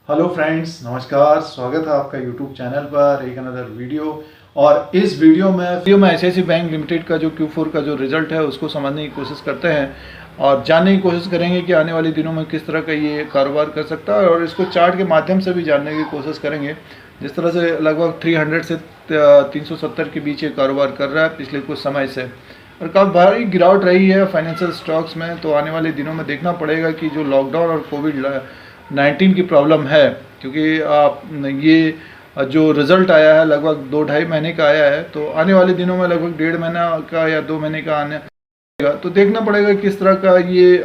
Hello friends, नमस्कार। स्वागत है आपका यूट्यूब चैनल पर एक अनदर वीडियो। और इस वीडियो में ICICI बैंक लिमिटेड का जो Q4 का जो रिजल्ट है उसको समझने की कोशिश करते हैं और जानने की कोशिश करेंगे कि आने वाले दिनों में किस तरह का ये कारोबार कर सकता है, और इसको चार्ट के माध्यम से भी जानने की कोशिश करेंगे। जिस तरह से लगभग 300 से 370 के बीच ये कारोबार कर रहा है पिछले कुछ समय से, और काफ़ी भारी गिरावट रही है फाइनेंशियल स्टॉक्स में। तो आने वाले दिनों में देखना पड़ेगा कि जो लॉकडाउन और कोविड-19 की प्रॉब्लम है, क्योंकि आप ये जो रिज़ल्ट आया है लगभग 2-2.5 महीने का आया है, तो आने वाले दिनों में लगभग 1.5 महीना का या 2 महीने का आने, तो देखना पड़ेगा किस तरह का ये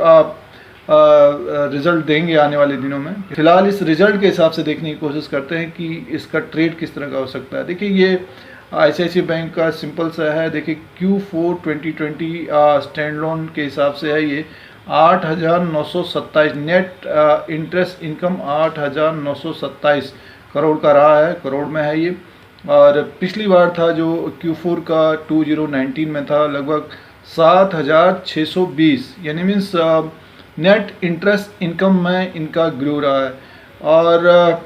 रिज़ल्ट देंगे आने वाले दिनों में। फिलहाल इस रिज़ल्ट के हिसाब से देखने की कोशिश करते हैं कि इसका ट्रेड किस तरह का हो सकता है। देखिए, ये ICICI बैंक का सिंपल सा है। देखिए, Q4 2020 स्टैंड लोन के हिसाब से है ये 8,927 नेट इंटरेस्ट इनकम 8,927 करोड़ का रहा है, करोड़ में है ये। और पिछली बार था जो Q4 का 2019 में था लगभग 7,620, यानी मीन्स नेट इंटरेस्ट इनकम में इनका ग्रो रहा है। और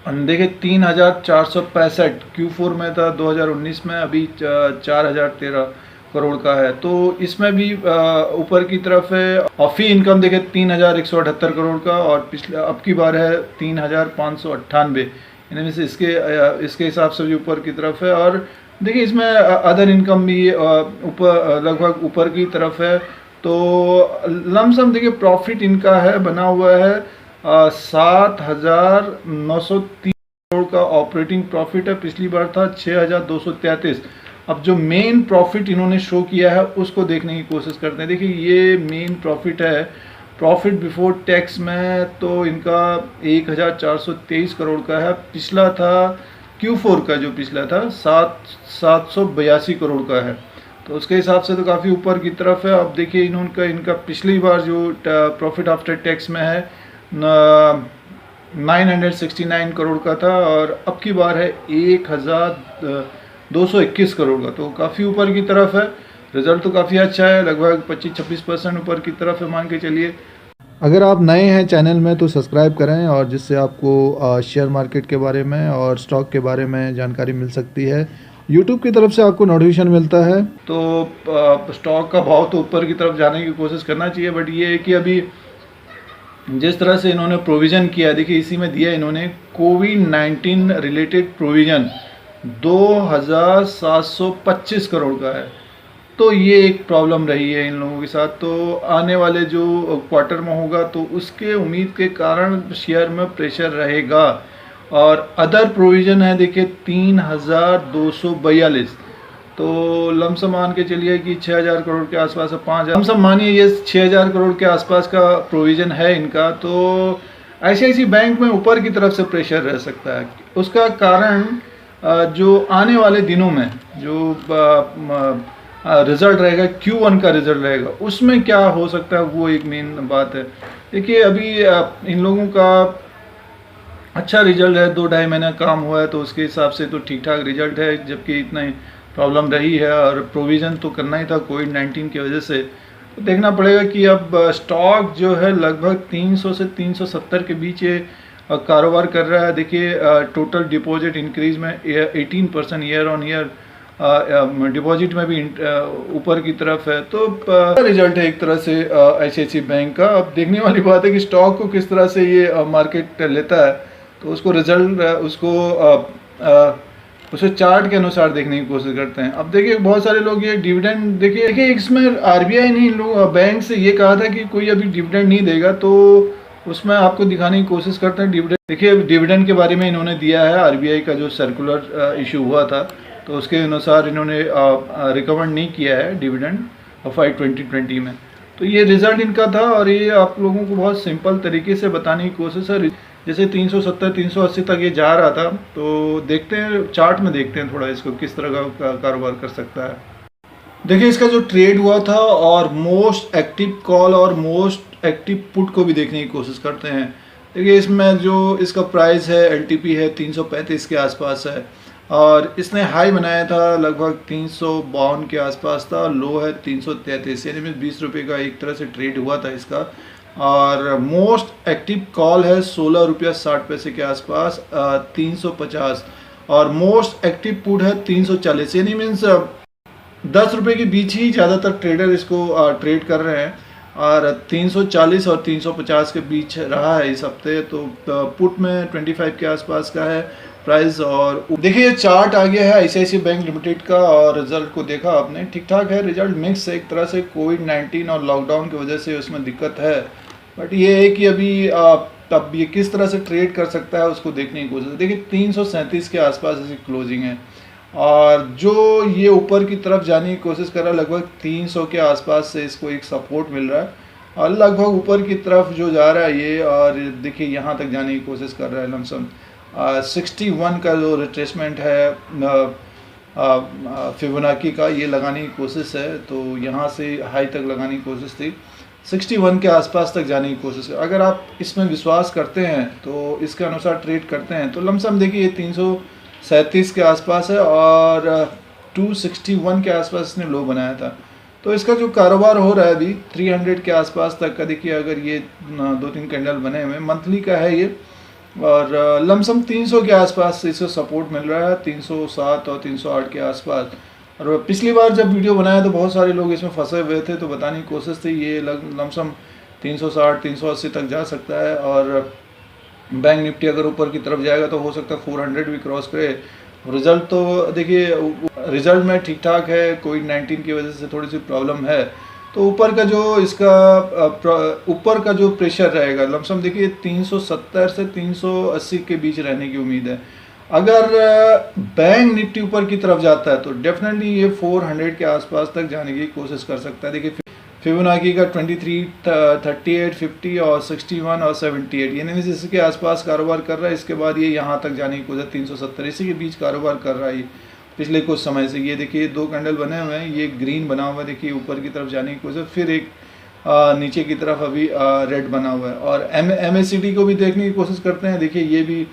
देखिए 3,465 Q4 में था 2019 में, अभी 4,013 करोड़ का है, तो इसमें भी ऊपर की तरफ है। और फी इनकम देखिए 3,178 करोड़ का, और पिछले अब की बार है 3,598, यानी से इसके हिसाब से भी ऊपर की तरफ है। और देखिए इसमें अदर इनकम भी ऊपर लगभग ऊपर की तरफ है। तो लमसम देखिए प्रॉफिट इनका है बना हुआ है 7,930 करोड़ का ऑपरेटिंग प्रॉफिट है। पिछली बार था 6,233। अब जो मेन प्रॉफिट इन्होंने शो किया है उसको देखने की कोशिश करते हैं। देखिए ये मेन प्रॉफिट है, प्रॉफिट बिफोर टैक्स में तो इनका 1,423 करोड़ का है। पिछला था Q4 का, जो पिछला था 782 करोड़ का है, तो उसके हिसाब से तो काफ़ी ऊपर की तरफ है। अब देखिए इनका पिछली बार जो प्रॉफिट आफ्टर टैक्स में है 969 करोड़ का था, और अब की बार है 1,221 करोड़ का, तो काफ़ी ऊपर की तरफ है। रिजल्ट तो काफ़ी अच्छा है, लगभग 25-26% ऊपर की तरफ है, मान के चलिए। अगर आप नए हैं चैनल में तो सब्सक्राइब करें, और जिससे आपको शेयर मार्केट के बारे में और स्टॉक के बारे में जानकारी मिल सकती है। यूट्यूब की तरफ से आपको नोटिफिकेशन मिलता है। तो स्टॉक का भाव तो ऊपर की तरफ जाने की कोशिश करना चाहिए, बट ये है कि अभी जिस तरह से इन्होंने प्रोविज़न किया, देखिए इसी में दिया इन्होंने कोविड-19 रिलेटेड प्रोविज़न 2,725 करोड़ का है। तो ये एक प्रॉब्लम रही है इन लोगों के साथ। तो आने वाले जो क्वार्टर में होगा तो उसके उम्मीद के कारण शेयर में प्रेशर रहेगा। और अदर प्रोविज़न है देखिए 3,242, तो लमसम मान के चलिए कि 6,000 करोड़ के आसपास है, 5,000 लमसम मानिए ये 6,000 करोड़ के आसपास का प्रोविज़न है इनका। तो ICICI बैंक में ऊपर की तरफ से प्रेशर रह सकता है। उसका कारण जो आने वाले दिनों में जो रिज़ल्ट रहेगा, Q1 का रिज़ल्ट रहेगा, उसमें क्या हो सकता है वो एक मेन बात है। देखिए अभी इन लोगों का अच्छा रिजल्ट है, 2-2.5 महीना काम हुआ है, तो उसके हिसाब से तो ठीक ठाक रिजल्ट है, जबकि इतना ही प्रॉब्लम रही है और प्रोविज़न तो करना ही था कोविड-19 की वजह से। तो देखना पड़ेगा कि अब स्टॉक जो है लगभग 300 से 370 के बीच ये कारोबार कर रहा है। देखिए टोटल डिपॉजिट इंक्रीज में 18% ईयर ऑन ईयर डिपॉजिट में भी ऊपर की तरफ है। तो रिजल्ट है एक तरह से ICICI बैंक का। अब देखने वाली बात है कि स्टॉक को किस तरह से ये मार्केट लेता है, तो उसको रिजल्ट उसे चार्ट के अनुसार देखने की कोशिश करते हैं। अब देखिए बहुत सारे लोग ये डिविडेंड, देखिए इसमें RBI ने लोग बैंक से ये कहा था कि कोई अभी डिविडेंड नहीं देगा, तो उसमें आपको दिखाने की कोशिश करते हैं डिविडेंड। देखिए डिविडेंड के बारे में इन्होंने दिया है, RBI का जो सर्कुलर इशू हुआ था तो उसके अनुसार इन्होंने रिकमेंड नहीं किया है डिविडेंड FY 2020 में। तो ये रिजल्ट इनका था, और ये आप लोगों को बहुत सिंपल तरीके से बताने की कोशिश है। जैसे 370-380 तक ये जा रहा था, तो देखते हैं चार्ट में, देखते हैं थोड़ा इसको किस तरह का कारोबार कर सकता है। देखिए इसका जो ट्रेड हुआ था, और मोस्ट एक्टिव कॉल और मोस्ट एक्टिव पुट को भी देखने की कोशिश करते हैं। देखिए इसमें जो इसका प्राइस है LTP है 335 के आसपास है, और इसने हाई बनाया था लगभग 352 के आसपास था, लो है 333, यानी में 20 रुपये का एक तरह से ट्रेड हुआ था इसका। और मोस्ट एक्टिव कॉल है 16 रुपया 60 पैसे के आसपास, 350। और मोस्ट एक्टिव पुट है 340, यानी मीन्स 10 रुपये के बीच ही ज़्यादातर ट्रेडर इसको ट्रेड कर रहे हैं। और 340 और 350 के बीच रहा है इस हफ्ते। तो पुट में 25 के आसपास का है प्राइस। और देखिए ये चार्ट आ गया है आईसीआईसीआई बैंक लिमिटेड का, और रिजल्ट को देखा आपने, ठीक ठाक है रिजल्ट, मिक्स है एक तरह से। कोविड-19 और लॉकडाउन की वजह से उसमें दिक्कत है, बट ये है कि अभी तब ये किस तरह से ट्रेड कर सकता है उसको देखने की कोशिश। देखिए 337 के आसपास इसकी क्लोजिंग है, और जो ये ऊपर की तरफ जाने की कोशिश कर रहा है लगभग 300 के आसपास से इसको एक सपोर्ट मिल रहा है, और लगभग ऊपर की तरफ जो जा रहा है ये, और देखिए यहाँ तक जाने की कोशिश कर रहा है लमसम 61 का जो रिट्रेसमेंट है फिबोनाची का, ये लगाने की कोशिश है। तो यहाँ से हाई तक लगाने की कोशिश थी, 61 के आसपास तक जाने की कोशिश है। अगर आप इसमें विश्वास करते हैं तो इसके अनुसार ट्रेड करते हैं तो लमसम देखिए ये 337 के आसपास है, और 261 के आसपास इसने लो बनाया था। तो इसका जो कारोबार हो रहा है अभी 300 के आसपास तक का, देखिए अगर ये 2-3 कैंडल बने हुए मंथली का है ये, और लमसम 300 के आसपास इसको सपोर्ट मिल रहा है, 307 और 308 के आसपास। और पिछली बार जब वीडियो बनाया तो बहुत सारे लोग इसमें फंसे हुए थे, तो बताने की कोशिश थी ये लमसम 360 380 तक जा सकता है। और बैंक निफ्टी अगर ऊपर की तरफ जाएगा तो हो सकता है 400 भी क्रॉस करे। रिजल्ट तो देखिए रिजल्ट में ठीक ठाक है, कोविड-19 की वजह से थोड़ी सी प्रॉब्लम है, तो ऊपर का जो इसका ऊपर का जो प्रेशर रहेगा लमसम देखिए 370 से 380 के बीच रहने की उम्मीद है। अगर बैंक निफ्टी ऊपर की तरफ जाता है तो डेफिनेटली ये 400 के आसपास तक जाने की कोशिश कर सकता है। देखिए फिबोनाची का 23, 38, 50 और 61 और 78, यानी इसके आसपास कारोबार कर रहा है। इसके बाद ये यहाँ तक जाने की कोशिश 370 इसी के बीच कारोबार कर रहा है ये पिछले कुछ समय से। ये देखिए 2 कैंडल बने हुए हैं, ये ग्रीन बना हुआ है, देखिए ऊपर की तरफ जाने की कोशिश, फिर एक नीचे की तरफ अभी रेड बना हुआ है। और MACD को भी देखने की कोशिश करते हैं, देखिए ये भी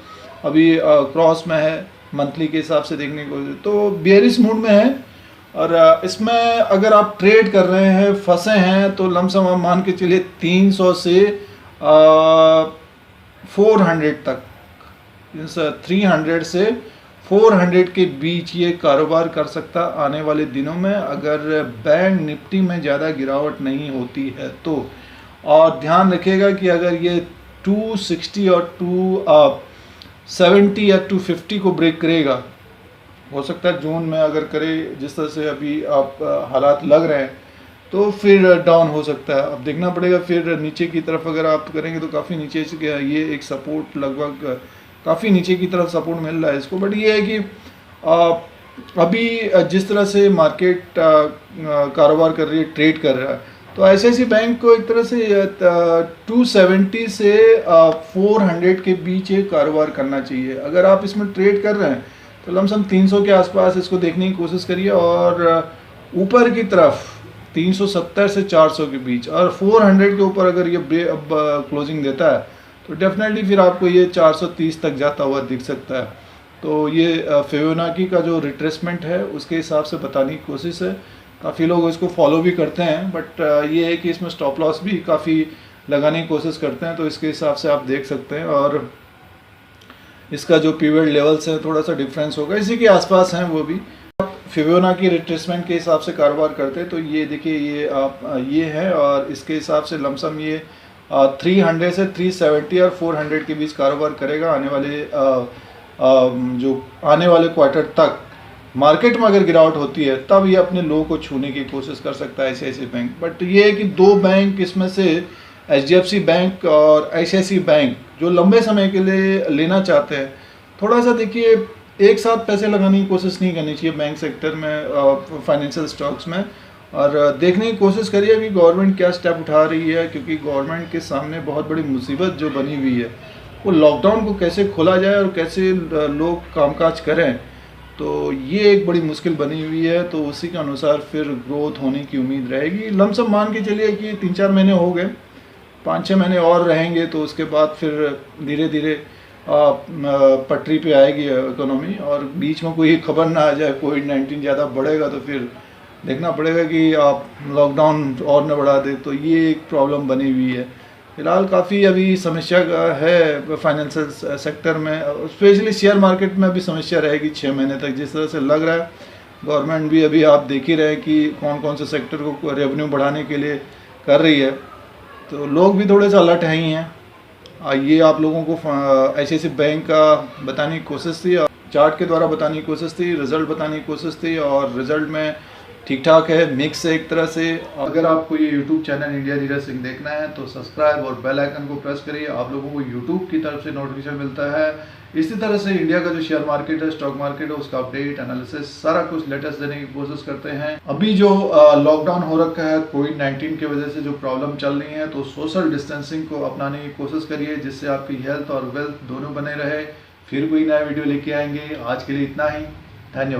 अभी क्रॉस में है, मंथली के हिसाब से देखने की कोशिश, तो बेयरिश मूड में है। और इसमें अगर आप ट्रेड कर रहे हैं, फंसे हैं, तो लमसम आप मान के चलिए 300 से 400 तक, 300 से 400 के बीच ये कारोबार कर सकता आने वाले दिनों में, अगर बैंक निफ्टी में ज़्यादा गिरावट नहीं होती है तो। और ध्यान रखिएगा कि अगर ये 260 और 270 या 250 को ब्रेक करेगा, हो सकता है जून में अगर करे जिस तरह से अभी आप हालात लग रहे हैं, तो फिर डाउन हो सकता है। अब देखना पड़ेगा फिर नीचे की तरफ अगर आप करेंगे तो काफ़ी नीचे से ये एक सपोर्ट लगभग काफ़ी नीचे की तरफ सपोर्ट मिल रहा है इसको। बट ये है कि अभी जिस तरह से मार्केट कारोबार कर रही है, ट्रेड कर रहा है, तो आईसीआईसीआई बैंक को एक तरह से 270 से 400 के बीच ये कारोबार करना चाहिए। अगर आप इसमें ट्रेड कर रहे हैं तो लमसम 300 के आसपास इसको देखने की कोशिश करिए, और ऊपर की तरफ 370 से 400 के बीच, और 400 के ऊपर अगर ये अब क्लोजिंग देता है तो डेफिनेटली फिर आपको ये 430 तक जाता हुआ दिख सकता है। तो ये फिबोनाची का जो रिट्रेसमेंट है उसके हिसाब से बताने की कोशिश है। काफ़ी लोग इसको फॉलो भी करते हैं, बट ये है कि इसमें स्टॉप लॉस भी काफ़ी लगाने की कोशिश करते हैं, तो इसके हिसाब से आप देख सकते हैं। और इसका जो पीरियड लेवल्स है थोड़ा सा डिफरेंस होगा, इसी के आसपास हैं वो भी। आप फिबोनाची रिट्रेसमेंट के हिसाब से कारोबार करते हैं तो ये देखिए ये आप ये है, और इसके हिसाब से लमसम ये 300 से 370 और 400 के बीच कारोबार करेगा आने वाले जो आने वाले क्वार्टर तक। मार्केट में अगर गिरावट होती है तब ये अपने लो को छूने की कोशिश कर सकता है आईसीआईसीआई बैंक। बट ये है कि 2 बैंक इसमें से HDFC बैंक और ICICI बैंक जो लंबे समय के लिए लेना चाहते हैं, थोड़ा सा देखिए एक साथ पैसे लगाने की कोशिश नहीं करनी चाहिए बैंक सेक्टर में, फाइनेंशियल स्टॉक्स में। और देखने की कोशिश करिए कि गवर्नमेंट क्या स्टेप उठा रही है, क्योंकि गवर्नमेंट के सामने बहुत बड़ी मुसीबत जो बनी हुई है, वो लॉकडाउन को कैसे खोला जाए और कैसे लोग कामकाज करें, तो ये एक बड़ी मुश्किल बनी हुई है। तो उसी के अनुसार फिर ग्रोथ होने की उम्मीद रहेगी। लमसम मान के चलिए कि 3-4 महीने हो गए, 5-6 महीने और रहेंगे, तो उसके बाद फिर धीरे धीरे पटरी पे आएगी इकोनॉमी। और बीच में कोई खबर ना आ जाए कोविड-19 ज़्यादा बढ़ेगा तो फिर देखना पड़ेगा कि आप लॉकडाउन और न बढ़ा दे, तो ये एक प्रॉब्लम बनी हुई है। फ़िलहाल काफ़ी अभी समस्या है फाइनेंशियल सेक्टर में, स्पेशली शेयर मार्केट में अभी समस्या रहेगी 6 महीने तक, जिस तरह से लग रहा है। गवर्नमेंट भी अभी आप देख ही रहे हैं कि कौन कौन से सेक्टर को रेवेन्यू बढ़ाने के लिए कर रही है, तो लोग भी थोड़े से अलर्ट हैं ही हैं। ये आप लोगों को ICICI बैंक का बताने की कोशिश थी, चार्ट के द्वारा बताने की कोशिश थी, रिज़ल्ट बताने की कोशिश थी, और रिज़ल्ट में ठीक ठाक है, मिक्स है एक तरह से। अगर आपको ये YouTube channel India leader Singh देखना है तो सब्सक्राइब और बेल आइकन को प्रेस करिए, आप लोगों को यूट्यूब की तरफ से नोटिफिकेशन मिलता है। इसी तरह से इंडिया का जो शेयर मार्केट है, स्टॉक मार्केट है, उसका अपडेट एनालिसिस सारा कुछ लेटेस्ट देने की कोशिश करते हैं। अभी जो लॉकडाउन हो रखा है कोविड-19 की वजह से जो प्रॉब्लम चल रही है, तो सोशल डिस्टेंसिंग को अपनाने की कोशिश करिए, जिससे आपकी हेल्थ और वेल्थ दोनों बने रहे। फिर कोई नया वीडियो लेके आएंगे, आज के लिए इतना ही, धन्यवाद।